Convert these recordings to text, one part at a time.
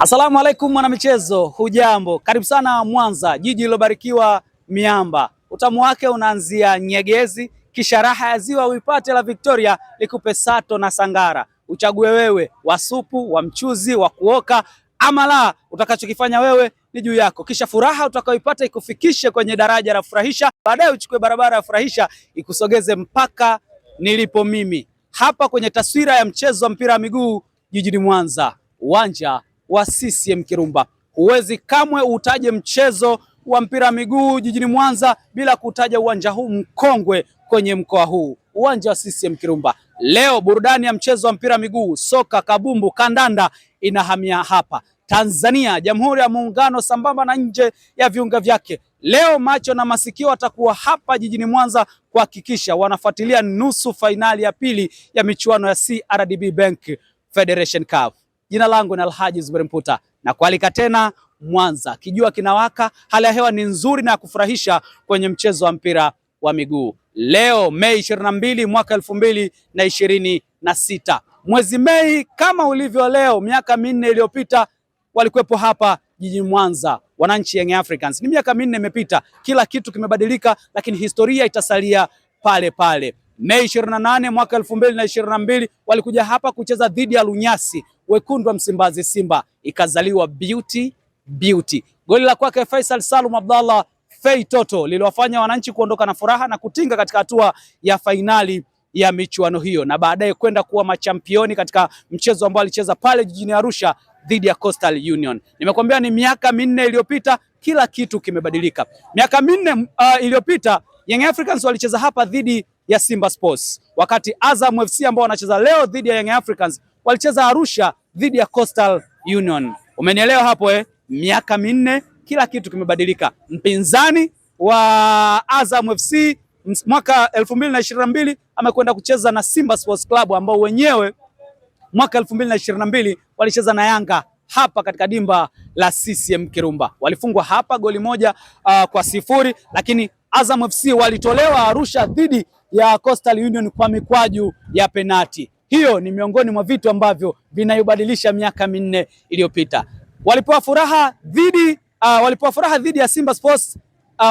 Asalamu alaikum mwanamichezo, hujambo? Karibu sana Mwanza, jiji lilobarikiwa miamba. Utamu wake unaanzia Nyegezi, kisha raha ya ziwa uipate la Victoria likupe Sato na Sangara. Uchague wewe, wa supu, wa mchuzi, wa kuoka ama la, utakachokifanya wewe ni juu yako. Kisha furaha utakayoipata ikufikishe kwenye daraja la furahisha, baadaye uchukue barabara ya furahisha ikusogeze mpaka nilipo mimi. Hapa kwenye taswira ya mchezo wa mpira wa miguu jijini Mwanza, uwanja wa CCM Kirumba. Huwezi kamwe utaje mchezo wa mpira wa miguu jijini Mwanza bila kutaja uwanja huu mkongwe kwenye mkoa huu, uwanja wa CCM Kirumba. Leo burudani ya mchezo wa mpira wa miguu, soka, kabumbu, kandanda inahamia hapa Tanzania, Jamhuri ya Muungano, sambamba na nje ya viunga vyake. Leo macho na masikio watakuwa hapa jijini Mwanza kuhakikisha wanafuatilia nusu fainali ya pili ya michuano ya CRDB Bank Federation Cup. Jina langu ni Alhaji Zuberi Mputa na kualika tena Mwanza. Kijua kinawaka, hali ya hewa ni nzuri na ya kufurahisha kwenye mchezo wa mpira wa miguu. Leo Mei 22 mwaka 2026. Mwezi Mei kama ulivyo leo miaka 4 iliyopita walikuwepo hapa jijini Mwanza wananchi Young Africans. Ni miaka 4 imepita, kila kitu kimebadilika, lakini historia itasalia pale pale. Mei 28 mwaka 2022 walikuja hapa kucheza dhidi ya Lunyasi, wekundu wa Msimbazi Simba, ikazaliwa beauty. Goli la kwake Faisal Salum Abdallah Fei Toto liliwafanya wananchi kuondoka na furaha na kutinga katika hatua ya fainali ya michuano hiyo, na baadaye kwenda kuwa machampioni katika mchezo ambao alicheza pale jijini Arusha dhidi ya Coastal Union. Nimekwambia ni miaka 4 iliyopita, kila kitu kimebadilika. Miaka 4 iliyopita Young Africans walicheza hapa dhidi ya Simba Sports, wakati Azam FC ambao wanacheza leo dhidi ya Young Africans walicheza Arusha dhidi ya Coastal Union. Umenielewa hapo Miaka 4 kila kitu kimebadilika. Mpinzani wa Azam FC mwaka 2022 amekwenda kucheza na Simba Sports Club ambao wenyewe mwaka 2022 walicheza na Yanga hapa katika dimba la CCM Kirumba. Walifungwa hapa goli moja kwa 0, lakini Azam FC walitolewa Arusha dhidi ya Coastal Union kwa mikwaju ya penati. Hiyo ni miongoni mwa vitu ambavyo vinaibadilisha miaka 4 iliyopita. Walipewa furaha dhidi ya Simba Sports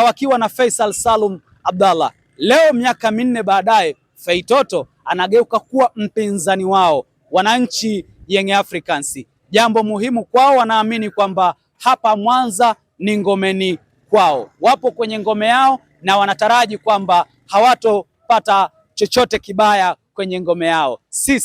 wakiwa na Faisal Salum Abdallah. Leo miaka 4 baadaye Fei Toto anageuka kuwa mpinzani wao, wananchi Young Africans. Jambo muhimu kwao, wanaamini kwamba hapa Mwanza ni ngomeni kwao, wapo kwenye ngome yao na wanataraji kwamba hawatopata chochote kibaya kwenye ngome yao.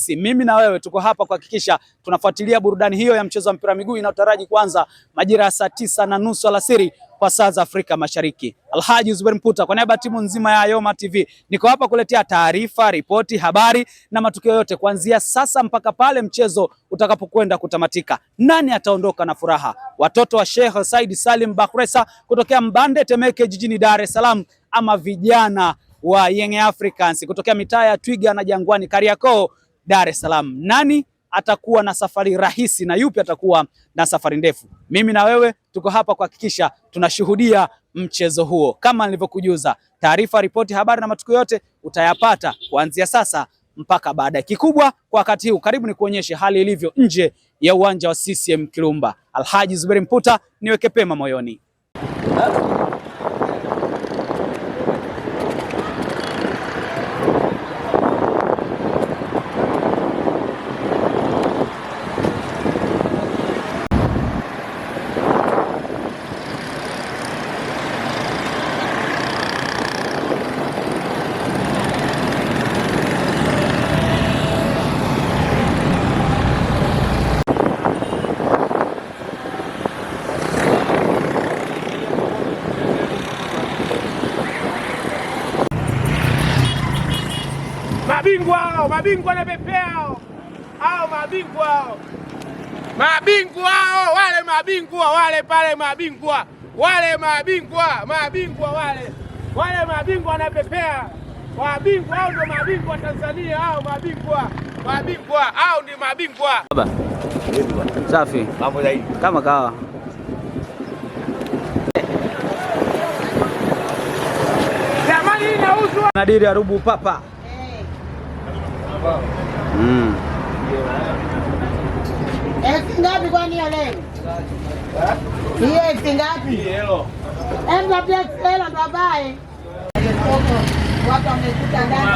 Mimi na wewe tuko hapa kuhakikisha tunafuatilia burudani hiyo ya mchezo wa mpira miguu inayotaraji kuanza majira ya saa 9:30 alasiri kwa saa za Afrika Mashariki. Alhaji Zuberi Mputa kwa niaba ya timu nzima ya Ayoma TV niko hapa kuletea taarifa, ripoti, habari na matukio yote kuanzia sasa mpaka pale mchezo utakapokwenda kutamatika. Nani ataondoka na furaha? Watoto wa Sheikh Said Salim Bakhresa kutokea Mbande Temeke jijini Dar es Salaam, ama vijana wa Young Africans kutokea mitaa ya Twiga na Jangwani Kariakoo Dar es Salaam? Nani atakuwa na safari rahisi na yupi atakuwa na safari ndefu? Mimi na wewe tuko hapa kuhakikisha tunashuhudia mchezo huo. Kama nilivyokujuza, taarifa, ripoti, habari na matukio yote utayapata kuanzia sasa mpaka baadaye. Kikubwa kwa wakati huu, karibu ni kuonyeshe hali ilivyo nje ya uwanja wa CCM Kirumba. Alhaji Zuberi Mputa, niweke pema moyoni. Mabingwa na pepeo hao, mabingwa hao, wale pale, mabingwa wanapepea, mabingwa hao ndio mabingwa Tanzania, hao mabingwa hao ndio mabingwa. Baba safi, mambo zaidi kama kawa. Jamani, inauzwa Nadiri Arubu Papa. Elfu ngapi kwani hiyo leo? Hiyo elfu ngapi? Hilo. Enda pia hela babaye. Watu wamekuta ndani.